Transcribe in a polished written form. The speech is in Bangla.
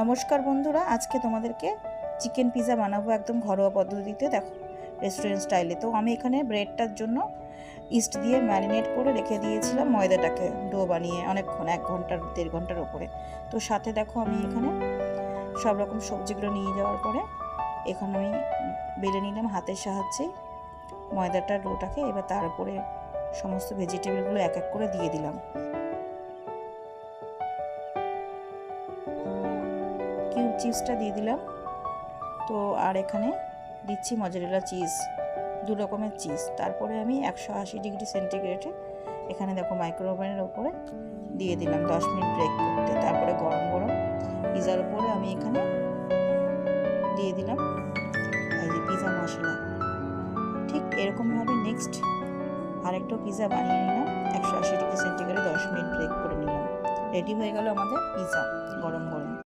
নমস্কার বন্ধুরা, আজকে তোমাদেরকে চিকেন পিৎজা বানাবো একদম ঘরোয়া পদ্ধতিতে। দেখো, রেস্টুরেন্ট স্টাইলে। তো আমি এখানে ব্রেডটার জন্য ইস্ট দিয়ে ম্যারিনেট করে রেখে দিয়েছিলাম ময়দাটাকে, ডো বানিয়ে অনেকক্ষণ, 1 ঘন্টার 1.5 ঘন্টার উপরে। তো সাথে দেখো আমি এখানে সব রকম সবজিগুলো নিয়ে যাওয়ার পরে এখানে আমি বেলে নিলাম হাতের সাহায্যে ময়দাটার ডোটাকে। এবার তার উপরে সমস্ত ভেজিটেবলগুলো এক এক করে দিয়ে দিলাম। কিউব চিজটা দিয়ে দিলাম। তো আর এখানে দিচ্ছি মজারেলা চিজ, 2 রকমের চিজ। তারপরে আমি 180 ডিগ্রি সেন্টিগ্রেডে এখানে দেখো মাইক্রোওভেনের ওপরে দিয়ে দিলাম 10 মিনিট ব্রেক করতে। তারপরে গরম গরম পিৎজার উপরে আমি এখানে দিয়ে দিলাম এই যে পিৎজা মশলা। ঠিক এরকমভাবে নেক্সট আরেকটা পিৎজা বানিয়ে নিলাম, 180 ডিগ্রি সেন্টিগ্রেডে 10 মিনিট ব্রেক করে নিলাম। রেডি হয়ে গেল আমাদের পিৎজা গরম গরম।